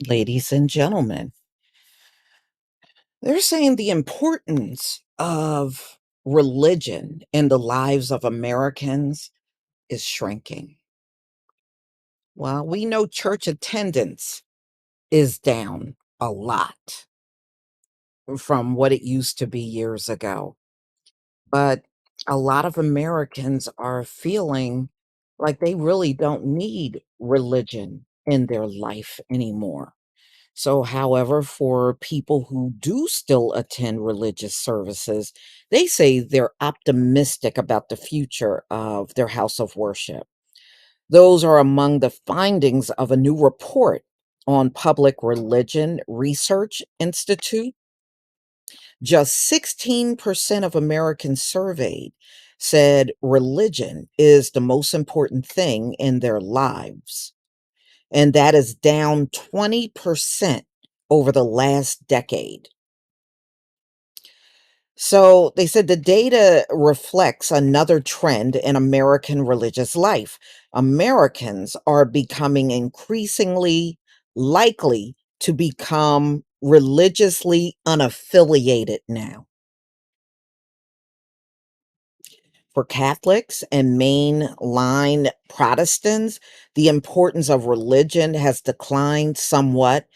Ladies and gentlemen, they're saying the importance of religion in the lives of Americans is shrinking. Well, we know church attendance is down a lot from what it used to be years ago. But a lot of Americans are feeling like they really don't need religion in their life anymore. So, however, for people who do still attend religious services, they say they're optimistic about the future of their house of worship. Those are among the findings of a new report on Public Religion Research Institute. Just 16% of Americans surveyed said religion is the most important thing in their lives, and that is down 20% over the last decade. So they said the data reflects another trend in American religious life. Americans are becoming increasingly likely to become religiously unaffiliated now. For Catholics and mainline Protestants, the importance of religion has declined somewhat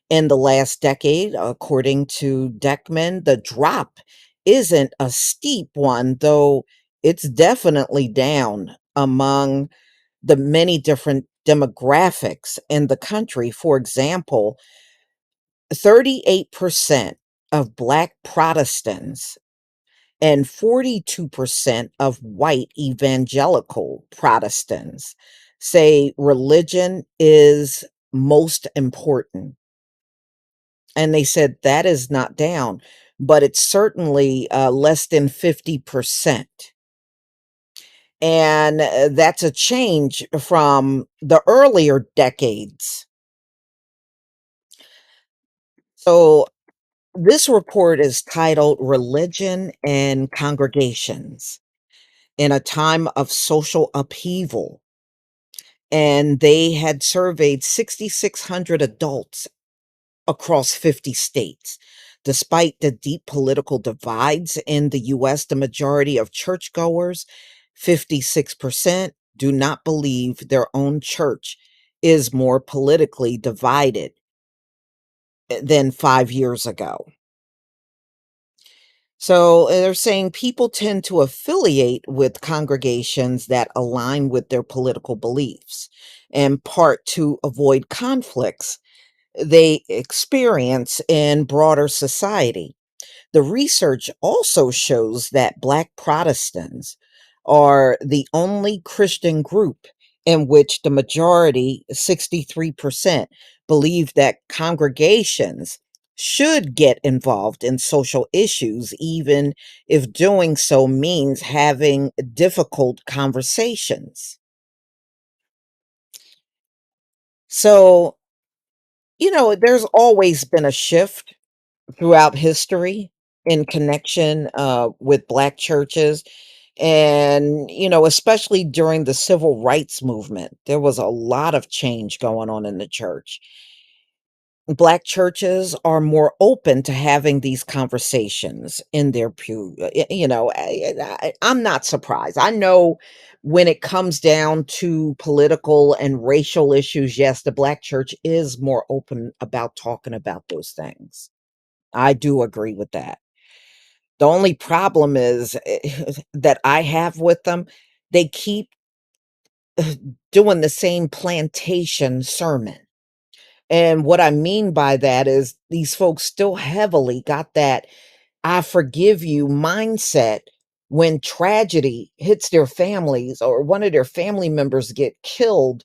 in the last decade, according to Deckman. The drop isn't a steep one, though it's definitely down among the many different demographics in the country. For example, 38% of Black Protestants and 42% of white evangelical Protestants say religion is most important. And they said that is not down, but it's certainly less than 50%. And that's a change from the earlier decades. So this report is titled Religion and Congregations in a Time of Social Upheaval. And they had surveyed 6,600 adults across 50 states. Despite the deep political divides in the US, the majority of churchgoers, 56%, do not believe their own church is more politically divided than 5 years ago. So they're saying people tend to affiliate with congregations that align with their political beliefs, in part to avoid conflicts they experience in broader society. The research also shows that Black Protestants are the only Christian group in which the majority, 63%, believe that congregations should get involved in social issues, even if doing so means having difficult conversations. So, there's always been a shift throughout history in connection with Black churches. And, especially during the civil rights movement, there was a lot of change going on in the church. Black churches are more open to having these conversations in their pew. I'm not surprised. I know when it comes down to political and racial issues, yes, the Black church is more open about talking about those things. I do agree with that. The only problem is that I have with them, they keep doing the same plantation sermon. And what I mean by that is these folks still heavily got that "I forgive you" mindset when tragedy hits their families or one of their family members get killed.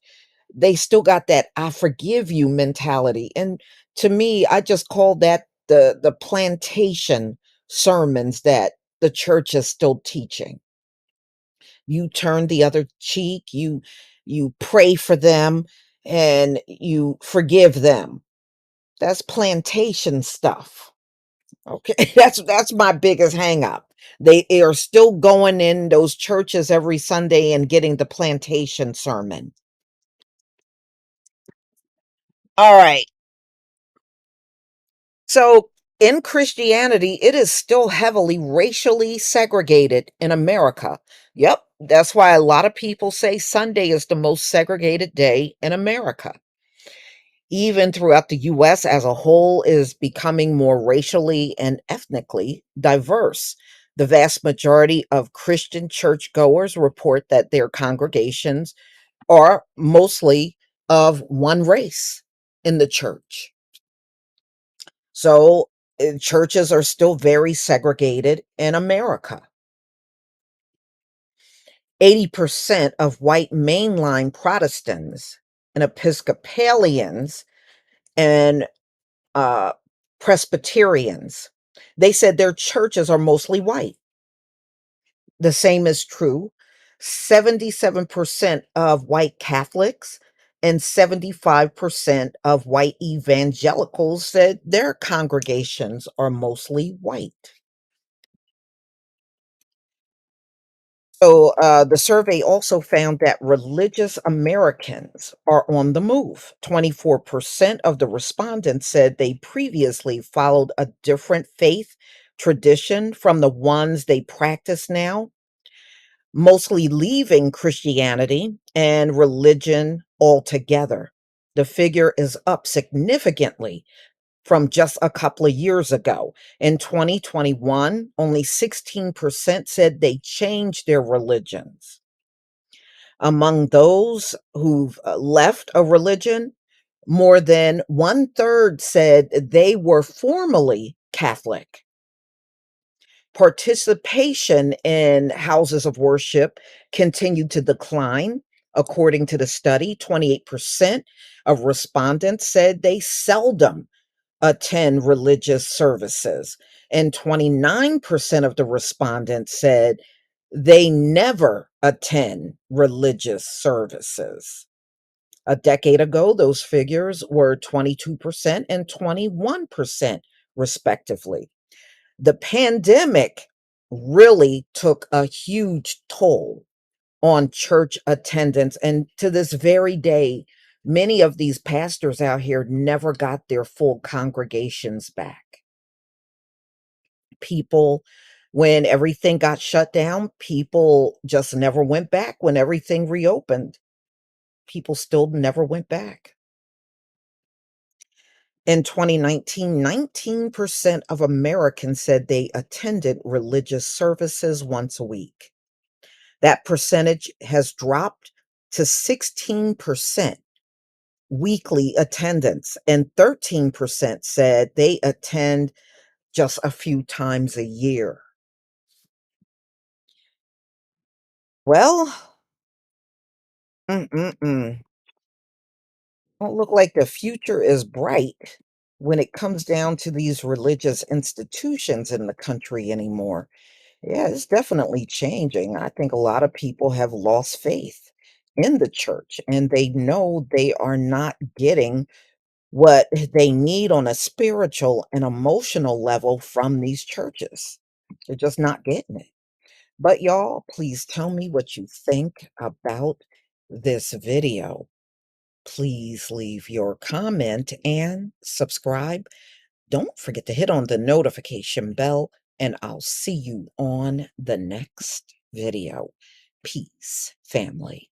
They still got that "I forgive you" mentality. And to me, I just call that the plantation sermons that the church is still teaching. You turn the other cheek, you pray for them, and you forgive them. That's plantation stuff. Okay, that's my biggest hang up. They are still going in those churches every Sunday and getting the plantation sermon. All right. So, in Christianity, it is still heavily racially segregated in America. Yep, that's why a lot of people say Sunday is the most segregated day in America. Even throughout the US as a whole is becoming more racially and ethnically diverse. The vast majority of Christian churchgoers report that their congregations are mostly of one race in the church. So, churches are still very segregated in America. 80% of white mainline Protestants and Episcopalians and uh, Presbyterians, they said their churches are mostly white. The same is true. 77% of white Catholics and 75% of white evangelicals said their congregations are mostly white. So, the survey also found that religious Americans are on the move. 24% of the respondents said they previously followed a different faith tradition from the ones they practice now, mostly leaving Christianity and religion altogether. The figure is up significantly from just a couple of years ago. In 2021, only 16% said they changed their religions. Among those who've left a religion, more than one third said they were formerly Catholic. Participation in houses of worship continued to decline. According to the study, 28% of respondents said they seldom attend religious services, and 29% of the respondents said they never attend religious services. A decade ago, those figures were 22% and 21%, respectively. The pandemic really took a huge toll on church attendance, and to this very day, many of these pastors out here never got their full congregations back. People when everything got shut down, people just never went back. When everything reopened, people still never went back. In 2019, 19% of Americans said they attended religious services once a week. That percentage has dropped to 16% weekly attendance, and 13% said they attend just a few times a year. Well, mm-mm-mm. Don't look like the future is bright when it comes down to these religious institutions in the country anymore. Yeah, it's definitely changing. I think a lot of people have lost faith in the church and they know they are not getting what they need on a spiritual and emotional level from these churches. They're just not getting it. But y'all, please tell me what you think about this video. Please leave your comment and subscribe. Don't forget to hit on the notification bell, and I'll see you on the next video. Peace, family.